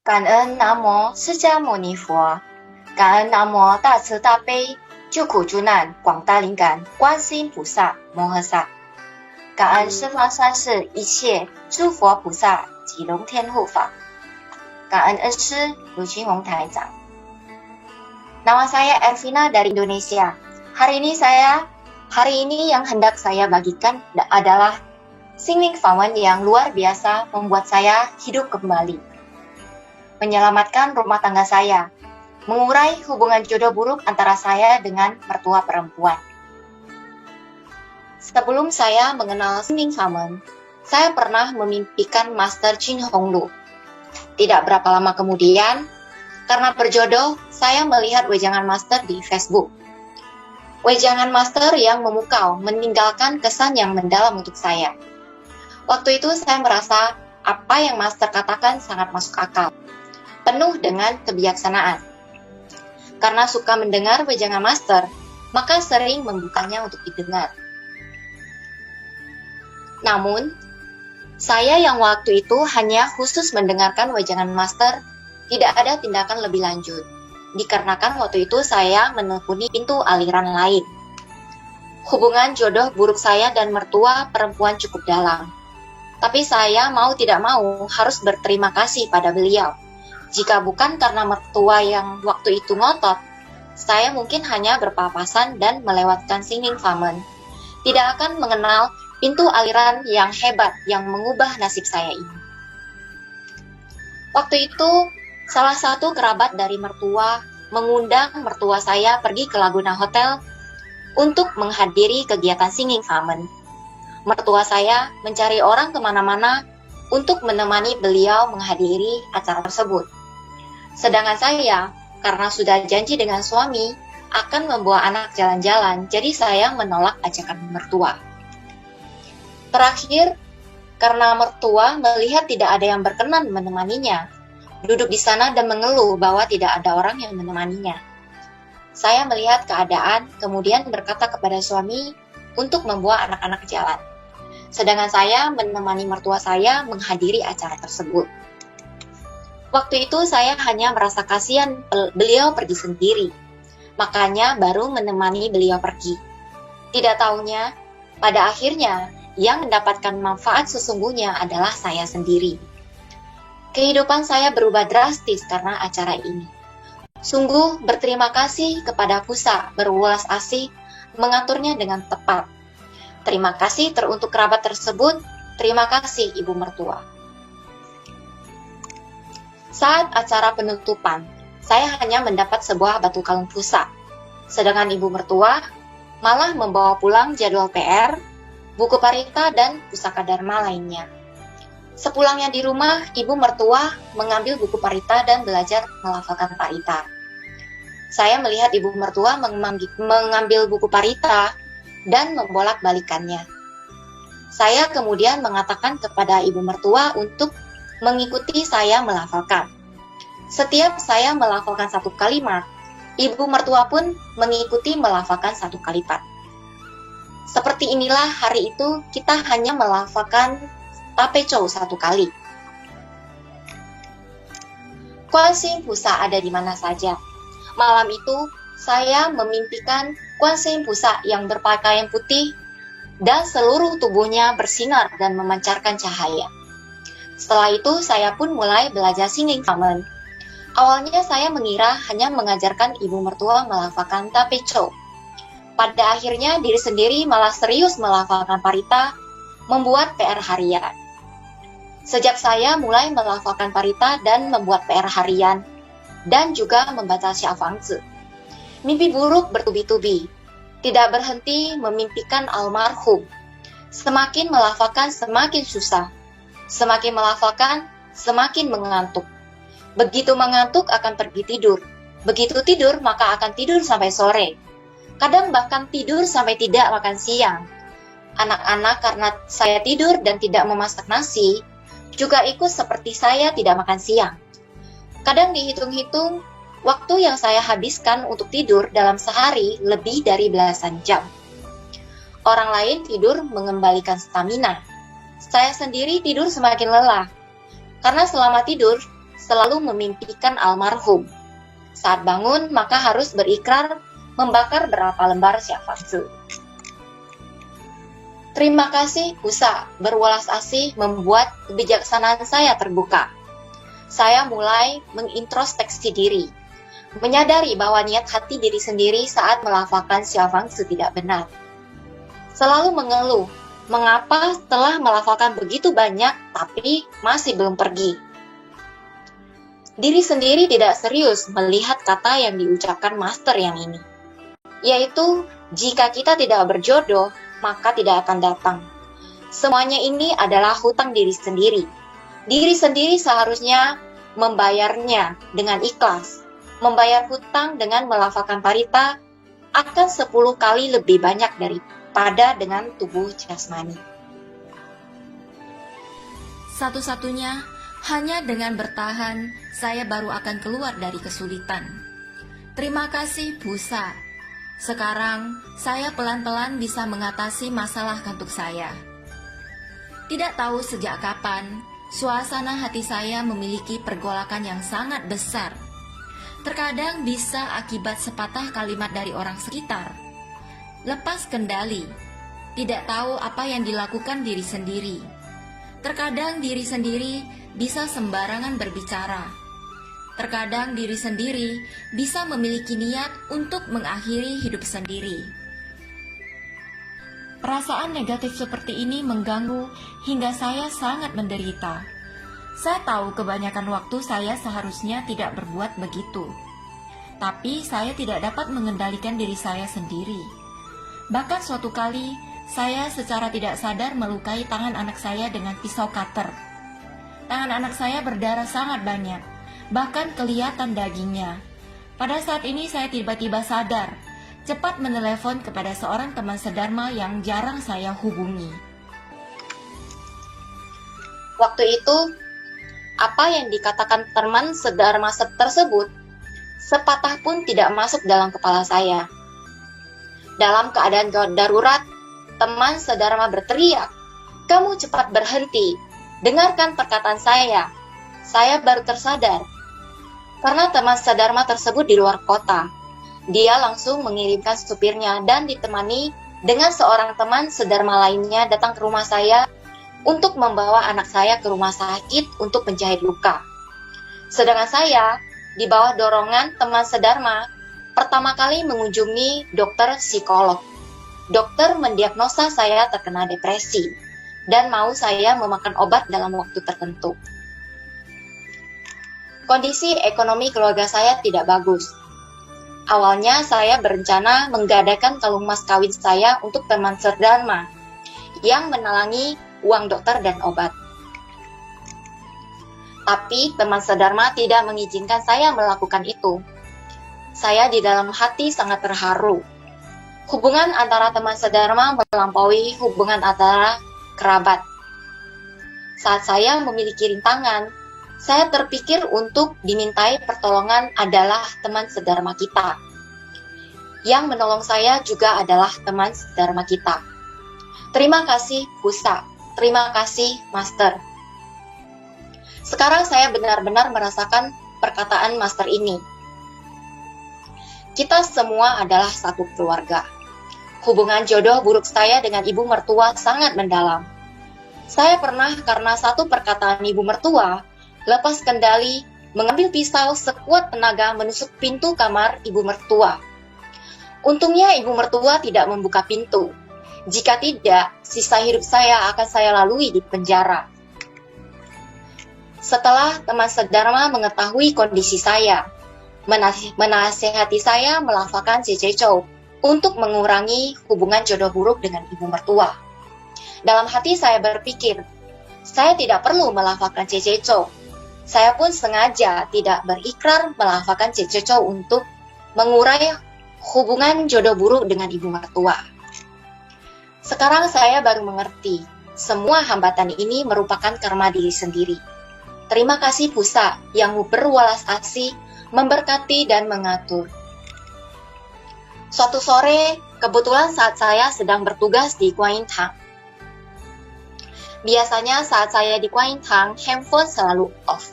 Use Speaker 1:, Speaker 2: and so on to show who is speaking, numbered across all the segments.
Speaker 1: 感恩南无释迦牟尼佛，感恩南无大慈大悲救苦救难广大灵感观世音菩萨摩诃萨，感恩十方三世一切诸佛菩萨及龙天护法，感恩恩师卢军宏台长。Nama saya Ervina dari Indonesia. Hari ini yang hendak saya bagikan adalah Singling Faman yang luar biasa membuat saya hidup kembali. Menyelamatkan rumah tangga saya, mengurai hubungan jodoh buruk antara saya dengan mertua perempuan. Sebelum saya mengenal Singling Faman, saya pernah memimpikan Master Chin Hong Lu. Tidak berapa lama kemudian, karena berjodoh, saya melihat wejangan Master di Facebook. Wejangan Master yang memukau, meninggalkan kesan yang mendalam untuk saya. Waktu itu saya merasa apa yang Master katakan sangat masuk akal, penuh dengan kebijaksanaan. Karena suka mendengar wejangan Master, maka sering membukanya untuk didengar. Namun, saya yang waktu itu hanya khusus mendengarkan wejangan Master, tidak ada tindakan lebih lanjut, dikarenakan waktu itu saya menekuni pintu aliran lain. Hubungan jodoh buruk saya dan mertua perempuan cukup dalam. Tapi saya mau tidak mau harus berterima kasih pada beliau. Jika bukan karena mertua yang waktu itu ngotot, saya mungkin hanya berpapasan dan melewatkan Singling Faman. Tidak akan mengenal pintu aliran yang hebat yang mengubah nasib saya ini. Waktu itu, salah satu kerabat dari mertua mengundang mertua saya pergi ke Laguna Hotel untuk menghadiri kegiatan Singling Faman. Mertua saya mencari orang kemana-mana untuk menemani beliau menghadiri acara tersebut. Sedangkan saya, karena sudah janji dengan suami, akan membawa anak jalan-jalan, jadi saya menolak ajakan mertua. Terakhir, karena mertua melihat tidak ada yang berkenan menemaninya, duduk di sana dan mengeluh bahwa tidak ada orang yang menemaninya. Saya melihat keadaan, kemudian berkata kepada suami untuk membawa anak-anak jalan. Sedangkan saya menemani mertua saya menghadiri acara tersebut. Waktu itu saya hanya merasa kasihan beliau pergi sendiri, makanya baru menemani beliau pergi. Tidak taunya, pada akhirnya yang mendapatkan manfaat sesungguhnya adalah saya sendiri. Kehidupan saya berubah drastis karena acara ini. Sungguh berterima kasih kepada Pusa berulas asih mengaturnya dengan tepat. Terima kasih teruntuk kerabat tersebut, terima kasih ibu mertua. Saat acara penutupan, saya hanya mendapat sebuah batu kalung Pusa. Sedangkan ibu mertua malah membawa pulang jadwal PR, buku parita, dan pusaka dharma lainnya. Sepulangnya di rumah, ibu mertua mengambil buku parita dan belajar melafalkan parita. Saya melihat ibu mertua mengambil buku parita dan membolak-balikannya. Saya kemudian mengatakan kepada ibu mertua untuk mengikuti saya melafalkan. Setiap saya melafalkan satu kalimat, ibu mertua pun mengikuti melafalkan satu kalimat. Seperti inilah hari itu kita hanya melafalkan Tapechou satu kali. Kuan Pusa ada di mana saja. Malam itu, saya memimpikan Kuan Pusa yang berpakaian putih dan seluruh tubuhnya bersinar dan memancarkan cahaya. Setelah itu, saya pun mulai belajar Singling Faman. Awalnya saya mengira hanya mengajarkan ibu mertua melafalkan Tapechou. Pada akhirnya, diri sendiri malah serius melafalkan parita, membuat PR harian. Sejak saya mulai melafalkan parita dan membuat PR harian, dan juga membaca Xiaofangzi, mimpi buruk bertubi-tubi, tidak berhenti memimpikan almarhum. Semakin melafalkan semakin susah, semakin melafalkan semakin mengantuk. Begitu mengantuk akan pergi tidur, begitu tidur maka akan tidur sampai sore. Kadang bahkan tidur sampai tidak makan siang. Anak-anak karena saya tidur dan tidak memasak nasi, juga ikut seperti saya tidak makan siang. Kadang dihitung-hitung, waktu yang saya habiskan untuk tidur dalam sehari lebih dari belasan jam. Orang lain tidur mengembalikan stamina. Saya sendiri tidur semakin lelah. Karena selama tidur, selalu memimpikan almarhum. Saat bangun, maka harus berikrar membakar berapa lembar syafaqsu. Terima kasih Pusa, berwelas asih membuat kebijaksanaan saya terbuka. Saya mulai mengintrospeksi diri, menyadari bahwa niat hati diri sendiri saat melafalkan syafaqsu tidak benar. Selalu mengeluh, mengapa setelah melafalkan begitu banyak tapi masih belum pergi. Diri sendiri tidak serius melihat kata yang diucapkan master yang ini, yaitu jika kita tidak berjodoh, maka tidak akan datang. Semuanya ini adalah hutang diri sendiri. Diri sendiri seharusnya membayarnya dengan ikhlas. Membayar hutang dengan melafalkan parita akan 10 kali lebih banyak daripada dengan tubuh jasmani.
Speaker 2: Satu-satunya, hanya dengan bertahan, saya baru akan keluar dari kesulitan. Terima kasih, Pusa. Sekarang, saya pelan-pelan bisa mengatasi masalah kantuk saya. Tidak tahu sejak kapan, suasana hati saya memiliki pergolakan yang sangat besar. Terkadang bisa akibat sepatah kalimat dari orang sekitar. Lepas kendali, tidak tahu apa yang dilakukan diri sendiri. Terkadang diri sendiri bisa sembarangan berbicara. Terkadang diri sendiri bisa memiliki niat untuk mengakhiri hidup sendiri. Perasaan negatif seperti ini mengganggu hingga saya sangat menderita. Saya tahu kebanyakan waktu saya seharusnya tidak berbuat begitu. Tapi saya tidak dapat mengendalikan diri saya sendiri. Bahkan suatu kali, saya secara tidak sadar melukai tangan anak saya dengan pisau cutter. Tangan anak saya berdarah sangat banyak, bahkan kelihatan dagingnya. Pada saat ini saya tiba-tiba sadar, cepat menelepon kepada seorang teman sedharma yang jarang saya hubungi.
Speaker 1: Waktu itu, apa yang dikatakan teman sedharma tersebut, sepatah pun tidak masuk dalam kepala saya. Dalam keadaan darurat, teman sedharma berteriak, "Kamu cepat berhenti, dengarkan perkataan saya." Saya baru tersadar, karena teman sedharma tersebut di luar kota. Dia langsung mengirimkan supirnya dan ditemani dengan seorang teman sedharma lainnya datang ke rumah saya untuk membawa anak saya ke rumah sakit untuk menjahit luka. Sedangkan saya, di bawah dorongan teman sedharma, pertama kali mengunjungi dokter psikolog. Dokter mendiagnosa saya terkena depresi dan mau saya memakan obat dalam waktu tertentu. Kondisi ekonomi keluarga saya tidak bagus. Awalnya saya berencana menggadaikan kalung emas kawin saya untuk teman sedharma yang menalangi uang dokter dan obat. Tapi teman sedharma tidak mengizinkan saya melakukan itu. Saya di dalam hati sangat terharu. Hubungan antara teman sedharma melampaui hubungan antara kerabat. Saat saya memiliki rintangan, saya terpikir untuk dimintai pertolongan adalah teman sedharma kita. Yang menolong saya juga adalah teman sedharma kita. Terima kasih Pusa, terima kasih Master. Sekarang saya benar-benar merasakan perkataan Master ini. Kita semua adalah satu keluarga. Hubungan jodoh buruk saya dengan ibu mertua sangat mendalam. Saya pernah karena satu perkataan ibu mertua, lepas kendali, mengambil pisau sekuat tenaga menusuk pintu kamar ibu mertua. Untungnya ibu mertua tidak membuka pintu. Jika tidak, sisa hidup saya akan saya lalui di penjara. Setelah teman sedharma mengetahui kondisi saya, menasihati saya melafalkan cececou untuk mengurangi hubungan jodoh buruk dengan ibu mertua. Dalam hati saya berpikir, saya tidak perlu melafalkan cececou. Saya pun sengaja tidak berikrar melafalkan cececou untuk mengurai hubungan jodoh buruk dengan ibu mertua. Sekarang saya baru mengerti, semua hambatan ini merupakan karma diri sendiri. Terima kasih Pusa yang berwelas asih, memberkati dan mengatur. Suatu sore, kebetulan saat saya sedang bertugas di Kuaintang. Biasanya saat saya di Kuaintang, handphone selalu off.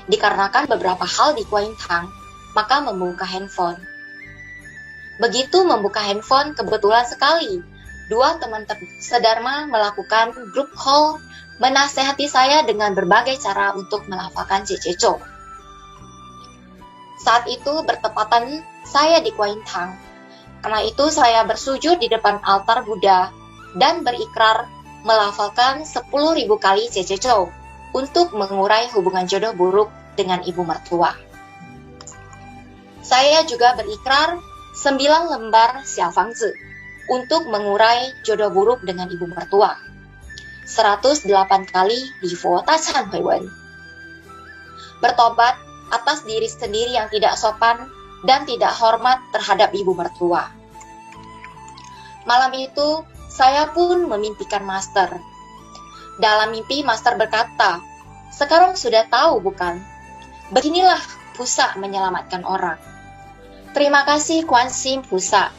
Speaker 1: Dikarenakan beberapa hal di Kuintang, maka membuka handphone. Begitu membuka handphone, kebetulan sekali dua teman sedharma melakukan grup call menasehati saya dengan berbagai cara untuk melafalkan Cececo. Saat itu bertepatan saya di Kuintang. Karena itu saya bersujud di depan altar Buddha dan berikrar melafalkan 10.000 kali Cececo untuk mengurai hubungan jodoh buruk dengan ibu mertua. Saya juga berikrar 9 lembar Xiaofangzi untuk mengurai jodoh buruk dengan ibu mertua. 108 kali di Fo Ta Chan Hui Wen. Bertobat atas diri sendiri yang tidak sopan dan tidak hormat terhadap ibu mertua. Malam itu, saya pun memimpikan Master. Dalam mimpi, Master berkata, "Sekarang sudah tahu bukan? Beginilah Pusa menyelamatkan orang." Terima kasih Kuan Yin Pusa.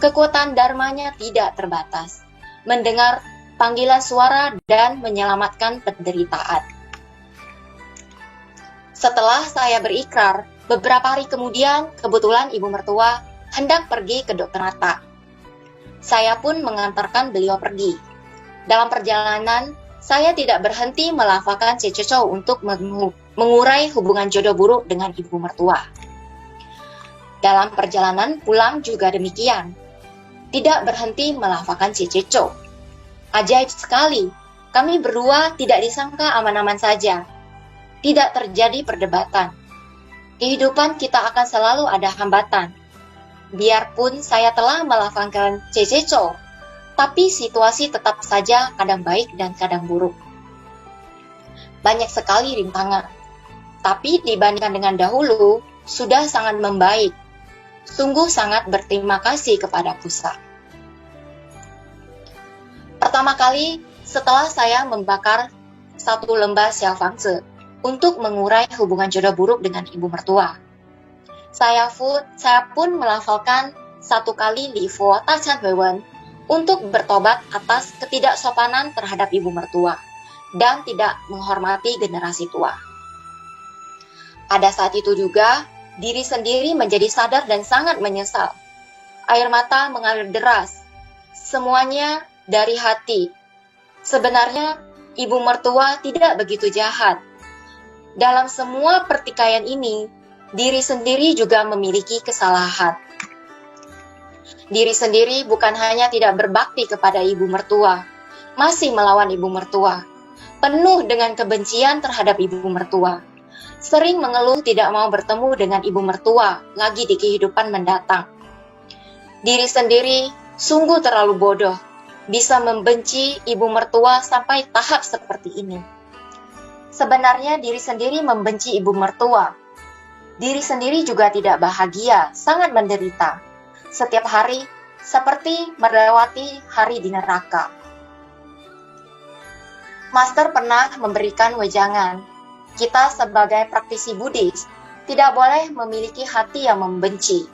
Speaker 1: Kekuatan dharmanya tidak terbatas. Mendengar panggilan suara dan menyelamatkan penderitaan. Setelah saya berikrar, beberapa hari kemudian kebetulan ibu mertua hendak pergi ke dokter mata. Saya pun mengantarkan beliau pergi. Dalam perjalanan, saya tidak berhenti melafalkan Cececo untuk mengurai hubungan jodoh buruk dengan ibu mertua. Dalam perjalanan pulang juga demikian. Tidak berhenti melafalkan Cececo. Ajaib sekali, kami berdua tidak disangka aman-aman saja. Tidak terjadi perdebatan. Kehidupan kita akan selalu ada hambatan. Biarpun saya telah melafalkan Cececo, tapi situasi tetap saja kadang baik dan kadang buruk. Banyak sekali rintangan. Tapi dibandingkan dengan dahulu, sudah sangat membaik. Sungguh sangat berterima kasih kepada Pusa. Pertama kali setelah saya membakar 1 lembar Xiaofangzi untuk mengurai hubungan jodoh buruk dengan ibu mertua. Saya pun melafalkan 1 kali Li Fo Ta Chan Hui Wen untuk bertobat atas ketidaksopanan terhadap ibu mertua dan tidak menghormati generasi tua. Pada saat itu juga, diri sendiri menjadi sadar dan sangat menyesal. Air mata mengalir deras. Semuanya dari hati. Sebenarnya, ibu mertua tidak begitu jahat. Dalam semua pertikaian ini, diri sendiri juga memiliki kesalahan. Diri sendiri bukan hanya tidak berbakti kepada ibu mertua, masih melawan ibu mertua, penuh dengan kebencian terhadap ibu mertua. Sering mengeluh tidak mau bertemu dengan ibu mertua lagi di kehidupan mendatang. Diri sendiri sungguh terlalu bodoh, bisa membenci ibu mertua sampai tahap seperti ini. Sebenarnya diri sendiri membenci ibu mertua. Diri sendiri juga tidak bahagia, sangat menderita. Setiap hari seperti melewati hari di neraka. Master pernah memberikan wejangan. Kita sebagai praktisi Buddhis tidak boleh memiliki hati yang membenci.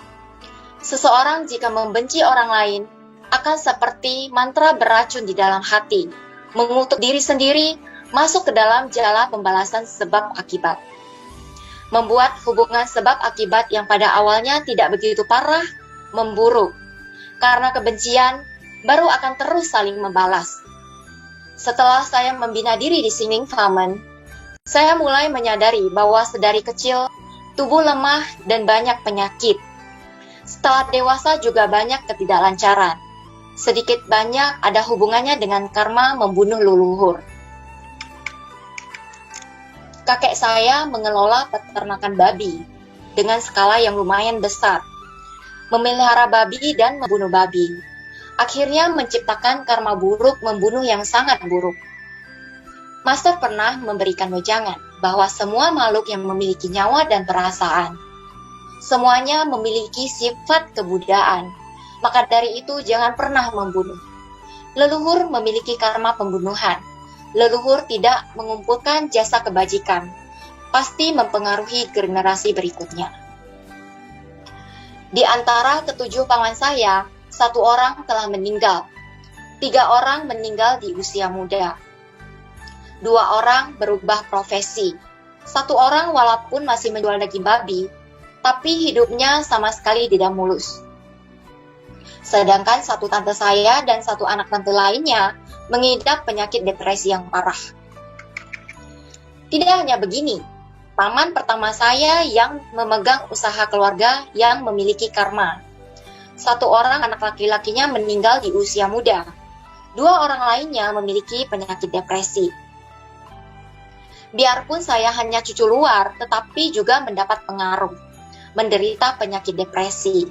Speaker 1: Seseorang jika membenci orang lain akan seperti mantra beracun di dalam hati, mengutuk diri sendiri masuk ke dalam jala pembalasan sebab akibat. Membuat hubungan sebab akibat yang pada awalnya tidak begitu parah, memburuk. Karena kebencian, baru akan terus saling membalas. Setelah saya membina diri di Xingning Famen, saya mulai menyadari bahwa sedari kecil, tubuh lemah dan banyak penyakit. Setelah dewasa juga banyak ketidaklancaran. Sedikit banyak ada hubungannya dengan karma membunuh leluhur. Kakek saya mengelola peternakan babi dengan skala yang lumayan besar. Memelihara babi dan membunuh babi. Akhirnya menciptakan karma buruk membunuh yang sangat buruk. Master pernah memberikan wejangan bahwa semua makhluk yang memiliki nyawa dan perasaan, semuanya memiliki sifat kebudayaan. Maka dari itu jangan pernah membunuh. Leluhur memiliki karma pembunuhan. Leluhur tidak mengumpulkan jasa kebajikan. Pasti mempengaruhi generasi berikutnya. Di antara ketujuh paman saya, 1 orang telah meninggal. 3 orang meninggal di usia muda. 2 orang berubah profesi. Satu orang walaupun masih menjual daging babi, tapi hidupnya sama sekali tidak mulus. Sedangkan satu tante saya dan satu anak tante lainnya mengidap penyakit depresi yang parah. Tidak hanya begini, paman pertama saya yang memegang usaha keluarga yang memiliki karma. Satu orang anak laki-lakinya meninggal di usia muda. Dua orang lainnya memiliki penyakit depresi. Biarpun saya hanya cucu luar, tetapi juga mendapat pengaruh, menderita penyakit depresi.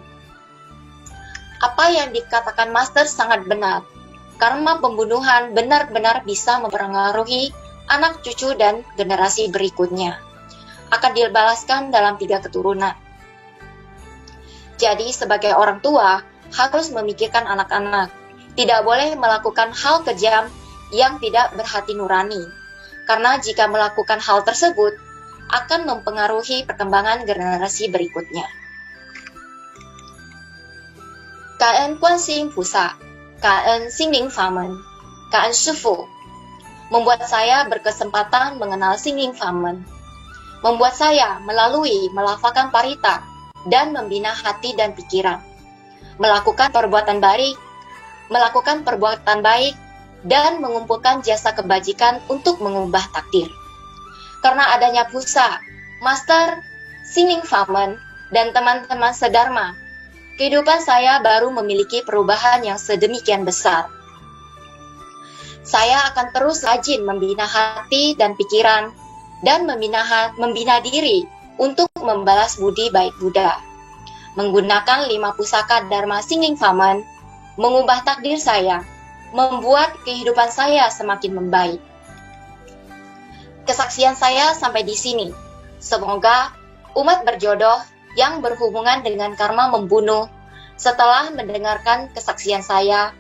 Speaker 1: Apa yang dikatakan Master sangat benar. Karma pembunuhan benar-benar bisa mempengaruhi anak cucu dan generasi berikutnya. Akan dibalaskan dalam 3 keturunan. Jadi sebagai orang tua, harus memikirkan anak-anak. Tidak boleh melakukan hal kejam yang tidak berhati nurani. Karena jika melakukan hal tersebut, akan mempengaruhi perkembangan generasi berikutnya. Cảm ơn Quan世音菩萨, cảm ơn Sinh Linh Pháp Môn, cảm ơn Sư Phụ. Membuat saya berkesempatan mengenal Sinh Linh Pháp Môn. Membuat saya melalui melafalkan parita dan membina hati dan pikiran. Melakukan perbuatan baik dan mengumpulkan jasa kebajikan untuk mengubah takdir. Karena adanya Pusa, Master, Sinh Linh Pháp Môn, dan teman-teman sedharma, kehidupan saya baru memiliki perubahan yang sedemikian besar. Saya akan terus rajin membina hati dan pikiran, dan membina diri untuk membalas budi baik Buddha. Menggunakan 5 pusaka Dharma Sinh Linh Pháp Môn, mengubah takdir saya, membuat kehidupan saya semakin membaik. Kesaksian saya sampai di sini. Semoga umat berjodoh yang berhubungan dengan karma membunuh setelah mendengarkan kesaksian saya,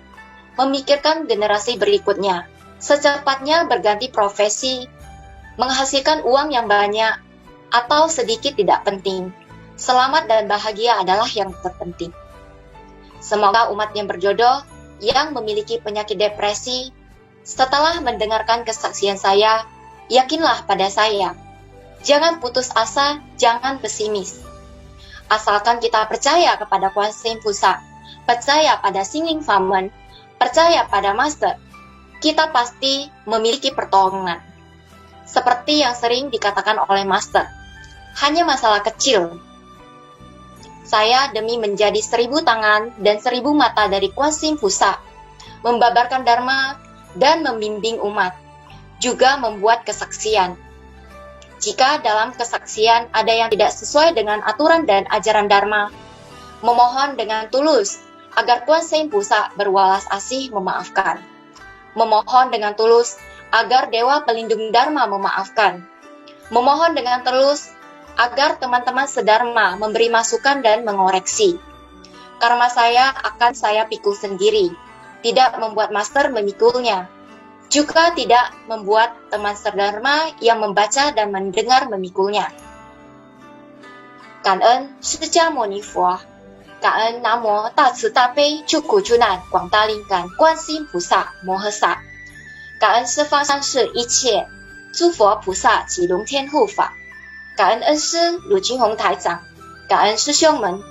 Speaker 1: memikirkan generasi berikutnya, secepatnya berganti profesi, menghasilkan uang yang banyak, atau sedikit tidak penting. Selamat dan bahagia adalah yang terpenting. Semoga umat yang berjodoh yang memiliki penyakit depresi, setelah mendengarkan kesaksian saya, yakinlah pada saya. Jangan putus asa, jangan pesimis. Asalkan kita percaya kepada Quan世音菩萨, percaya pada Sinh Linh Pháp Môn, percaya pada Master, kita pasti memiliki pertolongan. Seperti yang sering dikatakan oleh Master, hanya masalah kecil. Saya demi menjadi 1000 tangan dan 1000 mata dari Quan世音菩萨, membabarkan Dharma dan membimbing umat, juga membuat kesaksian. Jika dalam kesaksian ada yang tidak sesuai dengan aturan dan ajaran Dharma, memohon dengan tulus agar Quan世音菩萨berwalas asih memaafkan. Memohon dengan tulus agar Dewa Pelindung Dharma memaafkan. Memohon dengan tulus agar teman-teman sedharma memberi masukan dan mengoreksi. Karma saya akan saya pikul sendiri, tidak membuat Master memikulnya. Juga tidak membuat teman sedharma yang membaca dan mendengar memikulnya. Cảm ơn Sư Cha Mâu Ni Phật, cảm ơn Nam Mô Đại慈Đại悲救苦救难广大灵感观世音菩萨摩诃萨，感恩十方三世一切诸佛菩萨及龙天护法，感恩恩师鲁金宏台长，感恩师兄们